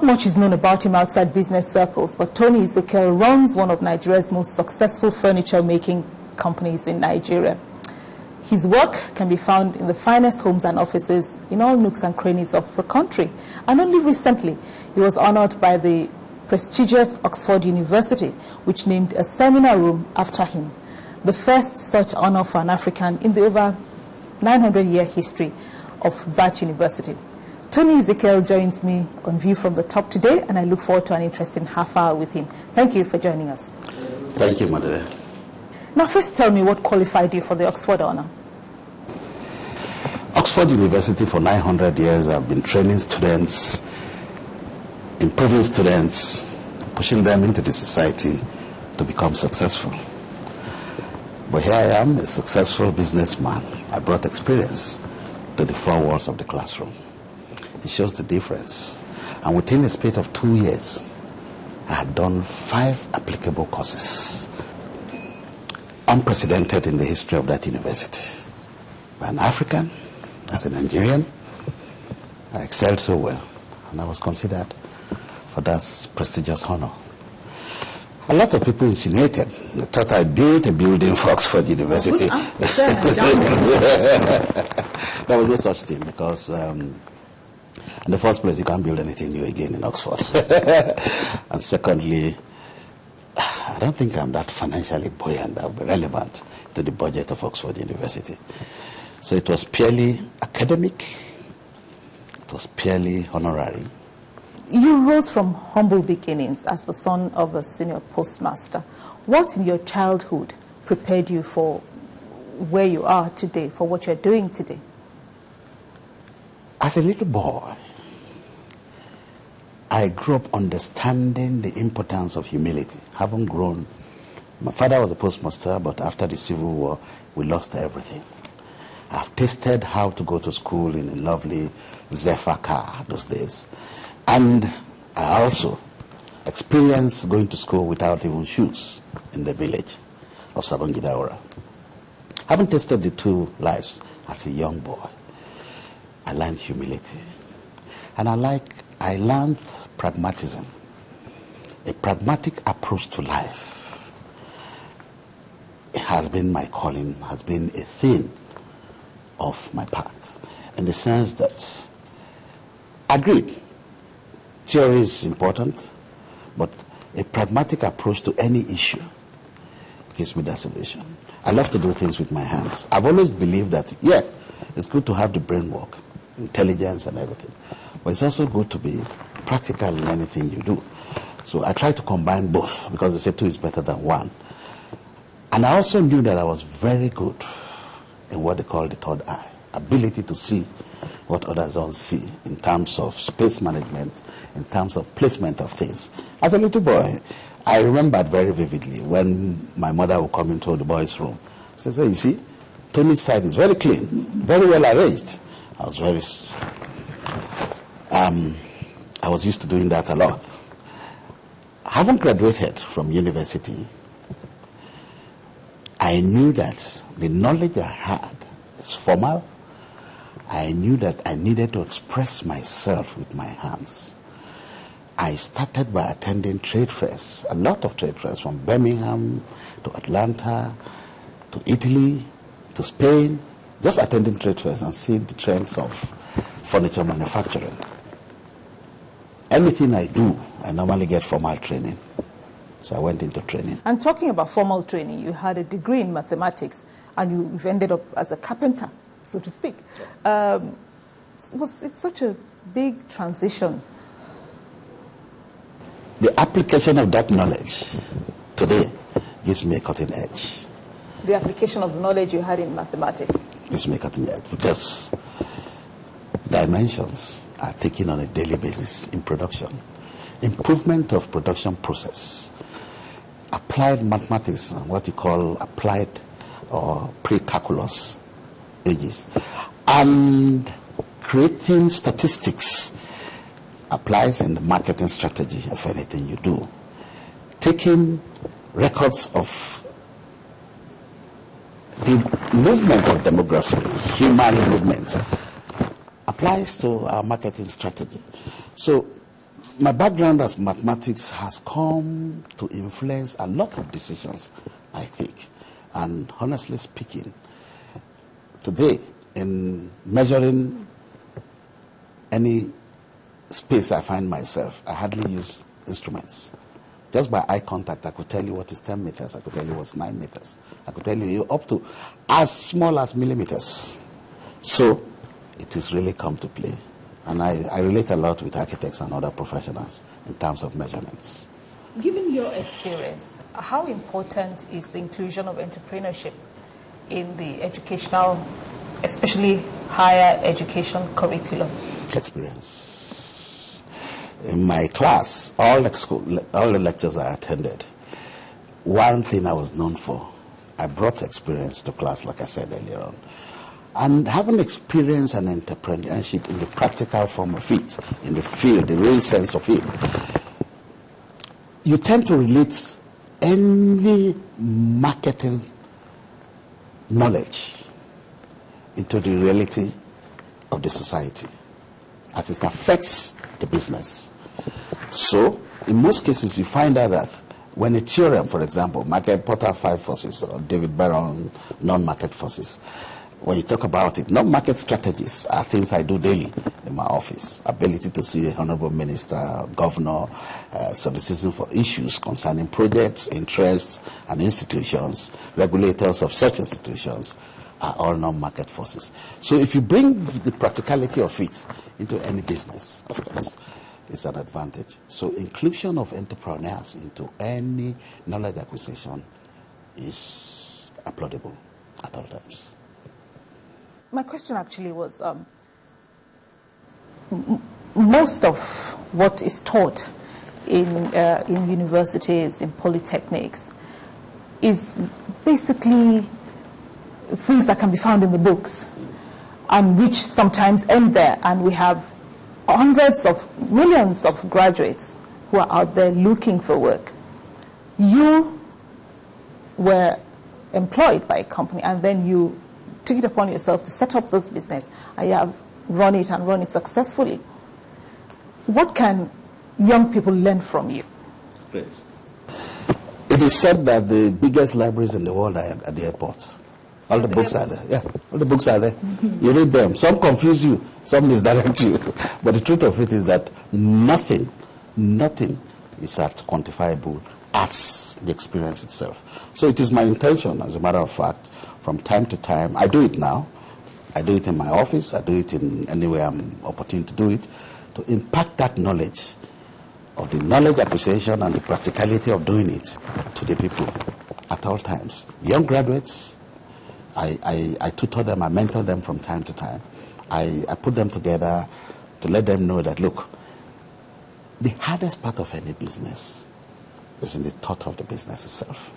much is known about him outside business circles, but Tony Ezekiel runs one of Nigeria's most successful furniture-making companies in Nigeria. His work can be found in the finest homes and offices in all nooks and crannies of the country. And only recently, he was honored by the prestigious Oxford University, which named a seminar room after him, the first such honor for an African in the over 900-year history of that university. Tony Ezekiel joins me on View from the Top today, and I look forward to an interesting half hour with him. Thank you for joining us. Thank you, Madam. Now, first tell me what qualified you for the Oxford honor. Oxford University for 900 years have been training students, improving students, pushing them into the society to become successful. But here I am, a successful businessman. I brought experience to the four walls of the classroom. It shows the difference. And within a space of 2 years, I had done 5 applicable courses. Unprecedented in the history of that university. By an African, as a Nigerian, I excelled so well, and I was considered for that prestigious honor. A lot of people insinuated, they thought I built a building for Oxford University. There was no such thing, because in the first place, you can't build anything new again in Oxford. And secondly, I don't think I'm that financially buoyant that will be relevant to the budget of Oxford University. So it was purely academic, it was purely honorary. You rose from humble beginnings as the son of a senior postmaster. What in your childhood prepared you for where you are today, for what you're doing today? As a little boy, I grew up understanding the importance of humility. Having grown, my father was a postmaster, but after the Civil War, we lost everything. I've tasted how to go to school in a lovely Zephyr car those days. And I also experienced going to school without even shoes in the village of Sabangidaura. Having tasted the two lives as a young boy, I learned humility. And I learned pragmatism, a pragmatic approach to life. It has been my calling, has been a theme of my path, in the sense that, agreed, theory is important, but a pragmatic approach to any issue gives me that solution. I love to do things with my hands. I've always believed that, yeah, it's good to have the brain work, intelligence and everything, but it's also good to be practical in anything you do. So I try to combine both, because they say 2 is better than 1. And I also knew that I was very good in what they call the third eye, ability to see what others don't see in terms of space management, in terms of placement of things. As a little boy, I remembered very vividly when my mother would come into the boys' room. She said, you see, Tony's side is very clean, very well arranged. I was used to doing that a lot. Having graduated from university, I knew that the knowledge I had is formal. I knew that I needed to express myself with my hands. I started by attending trade fairs, a lot of trade fairs, from Birmingham to Atlanta to Italy to Spain, just attending trade fairs and seeing the trends of furniture manufacturing. Anything I do, I normally get formal training. So I went into training. And talking about formal training, you had a degree in mathematics, and you've ended up as a carpenter, so to speak. It's such a big transition. The application of that knowledge today gives me a cutting edge. The application of the knowledge you had in mathematics? Gives me a cutting edge, because dimensions are taken on a daily basis in production. Improvement of production process. Applied mathematics, what you call applied or pre-calculus ages. And creating statistics applies in the marketing strategy of anything you do. Taking records of the movement of demography, human movement, applies to our marketing strategy. So my background as mathematics has come to influence a lot of decisions I take. And honestly speaking, today, in measuring any space I find myself, I hardly use instruments. Just by eye contact, I could tell you what is 10 meters, I could tell you what's 9 meters, I could tell you up to as small as millimeters. So it has really come to play. And I relate a lot with architects and other professionals in terms of measurements. Given your experience, how important is the inclusion of entrepreneurship in the educational, especially higher education curriculum? Experience. In my class, all the lectures I attended, one thing I was known for, I brought experience to class, like I said earlier on. And having experience and entrepreneurship in the practical form of it, in the field, the real sense of it, you tend to relate any marketing knowledge into the reality of the society as it affects the business. So, in most cases, you find out that when a theorem, for example, market Porter 5 forces or David Barron non-market forces, when you talk about it, non-market strategies are things I do daily in my office. Ability to see a honorable minister, governor, soliciting for issues concerning projects, interests, and institutions, regulators of such institutions are all non-market forces. So if you bring the practicality of it into any business, of course, it's an advantage. So inclusion of entrepreneurs into any knowledge acquisition is applaudable at all times. My question actually was, most of what is taught in universities, in polytechnics, is basically things that can be found in the books, and which sometimes end there, and we have hundreds of millions of graduates who are out there looking for work. You were employed by a company, and then you took it upon yourself to set up this business, and you have run it successfully. What can young people learn from you? Great. It is said that the biggest libraries in the world are at the airports. All the books are there. Yeah, all the books are there. You read them. Some confuse you, some misdirect you. But the truth of it is that nothing is as quantifiable as the experience itself. So it is my intention, as a matter of fact, from time to time, I do it now, I do it in my office, I do it in anywhere I'm opportune to do it, to impact that knowledge of the knowledge acquisition and the practicality of doing it to the people at all times. Young graduates, I tutor them, I mentor them from time to time. I put them together to let them know that, look, the hardest part of any business is in the thought of the business itself.